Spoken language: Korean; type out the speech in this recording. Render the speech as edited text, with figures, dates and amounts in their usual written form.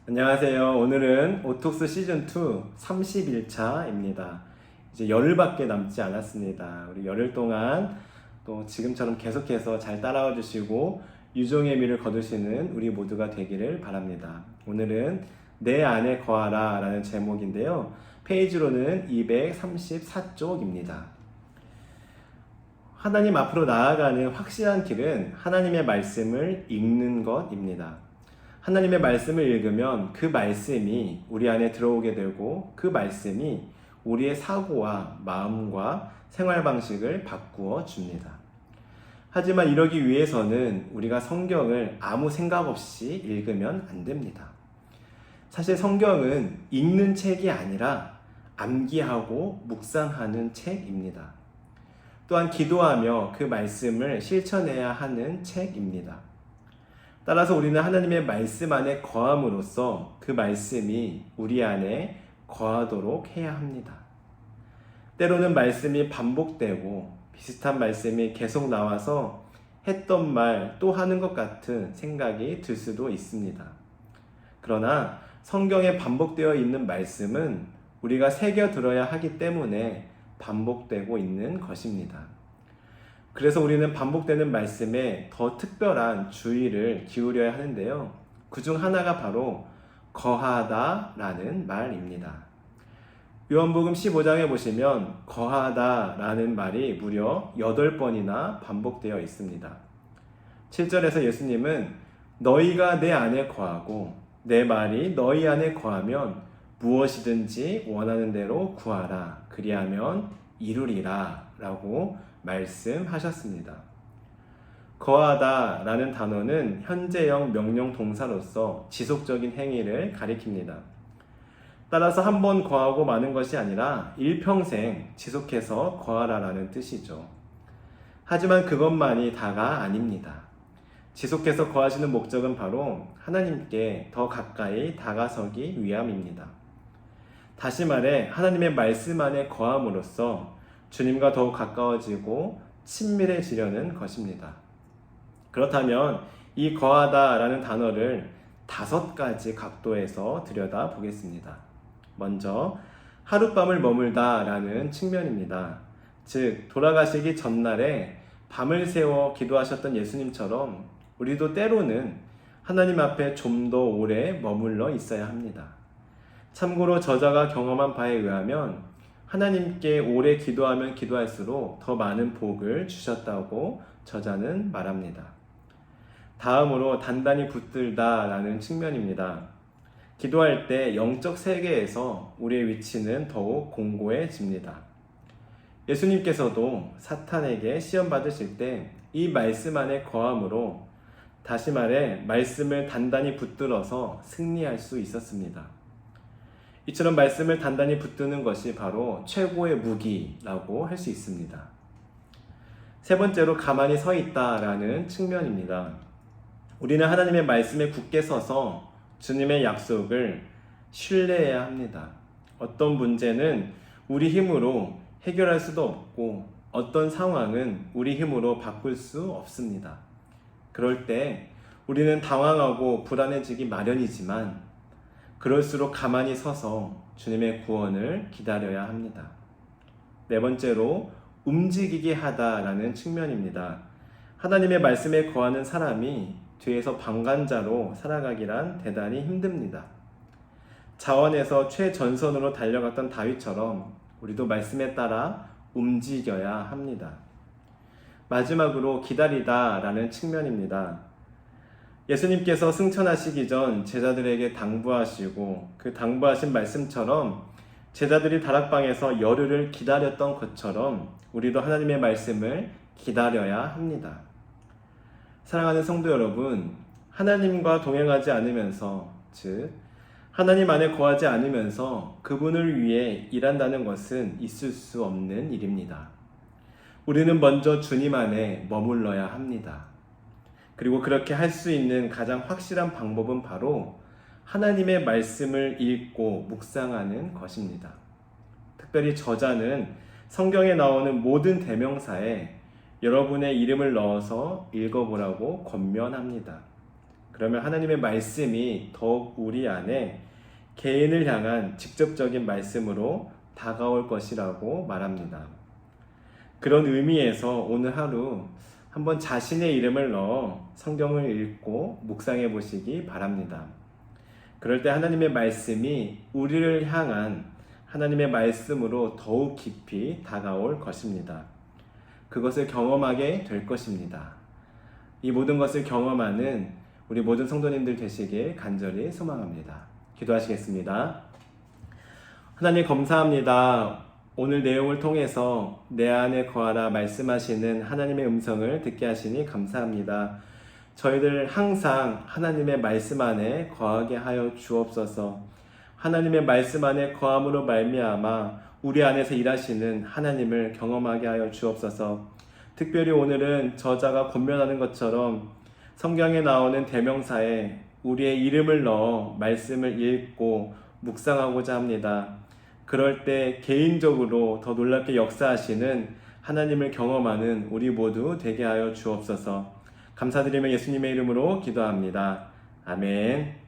안녕하세요. 오늘은 오톡스 시즌2 31차입니다. 이제 열흘밖에 남지 않았습니다. 우리 열흘 동안 또 지금처럼 계속해서 잘 따라와 주시고 유종의 미를 거두시는 우리 모두가 되기를 바랍니다. 오늘은 내 안에 거하라 라는 제목인데요. 페이지로는 234쪽입니다. 하나님 앞으로 나아가는 확실한 길은 하나님의 말씀을 읽는 것입니다. 하나님의 말씀을 읽으면 그 말씀이 우리 안에 들어오게 되고 그 말씀이 우리의 사고와 마음과 생활 방식을 바꾸어 줍니다. 하지만 이러기 위해서는 우리가 성경을 아무 생각 없이 읽으면 안 됩니다. 사실 성경은 읽는 책이 아니라 암기하고 묵상하는 책입니다. 또한 기도하며 그 말씀을 실천해야 하는 책입니다. 따라서 우리는 하나님의 말씀 안에 거함으로써 그 말씀이 우리 안에 거하도록 해야 합니다. 때로는 말씀이 반복되고 비슷한 말씀이 계속 나와서 했던 말 또 하는 것 같은 생각이 들 수도 있습니다. 그러나 성경에 반복되어 있는 말씀은 우리가 새겨 들어야 하기 때문에 반복되고 있는 것입니다. 그래서 우리는 반복되는 말씀에 더 특별한 주의를 기울여야 하는데요. 그중 하나가 바로 거하다 라는 말입니다. 요한복음 15장에 보시면 거하다 라는 말이 무려 8번이나 반복되어 있습니다. 7절에서 예수님은 너희가 내 안에 거하고 내 말이 너희 안에 거하면 무엇이든지 원하는 대로 구하라. 그리하면 이루리라 라고 말씀하셨습니다. 거하다 라는 단어는 현재형 명령 동사로서 지속적인 행위를 가리킵니다. 따라서 한 번 거하고 마는 것이 아니라 일평생 지속해서 거하라 라는 뜻이죠. 하지만 그것만이 다가 아닙니다. 지속해서 거하시는 목적은 바로 하나님께 더 가까이 다가서기 위함입니다. 다시 말해 하나님의 말씀 안에 거함으로써 주님과 더욱 가까워지고 친밀해지려는 것입니다. 그렇다면 이 거하다 라는 단어를 5가지 각도에서 들여다보겠습니다. 먼저 하룻밤을 머물다 라는 측면입니다. 즉 돌아가시기 전날에 밤을 새워 기도하셨던 예수님처럼 우리도 때로는 하나님 앞에 좀 더 오래 머물러 있어야 합니다. 참고로 저자가 경험한 바에 의하면 하나님께 오래 기도하면 기도할수록 더 많은 복을 주셨다고 저자는 말합니다. 다음으로 단단히 붙들다 라는 측면입니다. 기도할 때 영적 세계에서 우리의 위치는 더욱 공고해집니다. 예수님께서도 사탄에게 시험 받으실 때 이 말씀 안에 거함으로 다시 말해 말씀을 단단히 붙들어서 승리할 수 있었습니다. 이처럼 말씀을 단단히 붙드는 것이 바로 최고의 무기라고 할 수 있습니다. 세 번째로 가만히 서 있다라는 측면입니다. 우리는 하나님의 말씀에 굳게 서서 주님의 약속을 신뢰해야 합니다. 어떤 문제는 우리 힘으로 해결할 수도 없고 어떤 상황은 우리 힘으로 바꿀 수 없습니다. 그럴 때 우리는 당황하고 불안해지기 마련이지만 그럴수록 가만히 서서 주님의 구원을 기다려야 합니다. 네 번째로 움직이게 하다라는 측면입니다. 하나님의 말씀에 거하는 사람이 뒤에서 방관자로 살아가기란 대단히 힘듭니다. 자원에서 최전선으로 달려갔던 다윗처럼 우리도 말씀에 따라 움직여야 합니다. 마지막으로 기다리다라는 측면입니다. 예수님께서 승천하시기 전 제자들에게 당부하시고 그 당부하신 말씀처럼 제자들이 다락방에서 열흘을 기다렸던 것처럼 우리도 하나님의 말씀을 기다려야 합니다. 사랑하는 성도 여러분, 하나님과 동행하지 않으면서, 즉 하나님 안에 거하지 않으면서 그분을 위해 일한다는 것은 있을 수 없는 일입니다. 우리는 먼저 주님 안에 머물러야 합니다. 그리고 그렇게 할 수 있는 가장 확실한 방법은 바로 하나님의 말씀을 읽고 묵상하는 것입니다. 특별히 저자는 성경에 나오는 모든 대명사에 여러분의 이름을 넣어서 읽어보라고 권면합니다. 그러면 하나님의 말씀이 더욱 우리 안에 개인을 향한 직접적인 말씀으로 다가올 것이라고 말합니다. 그런 의미에서 오늘 하루 한번 자신의 이름을 넣어 성경을 읽고 묵상해 보시기 바랍니다. 그럴 때 하나님의 말씀이 우리를 향한 하나님의 말씀으로 더욱 깊이 다가올 것입니다. 그것을 경험하게 될 것입니다. 이 모든 것을 경험하는 우리 모든 성도님들 되시길 간절히 소망합니다. 기도하시겠습니다. 하나님 감사합니다. 오늘 내용을 통해서 내 안에 거하라 말씀하시는 하나님의 음성을 듣게 하시니 감사합니다. 저희들 항상 하나님의 말씀 안에 거하게 하여 주옵소서. 하나님의 말씀 안에 거함으로 말미암아 우리 안에서 일하시는 하나님을 경험하게 하여 주옵소서. 특별히 오늘은 저자가 권면하는 것처럼 성경에 나오는 대명사에 우리의 이름을 넣어 말씀을 읽고 묵상하고자 합니다. 그럴 때 개인적으로 더 놀랍게 역사하시는 하나님을 경험하는 우리 모두 되게 하여 주옵소서. 감사드리며 예수님의 이름으로 기도합니다. 아멘.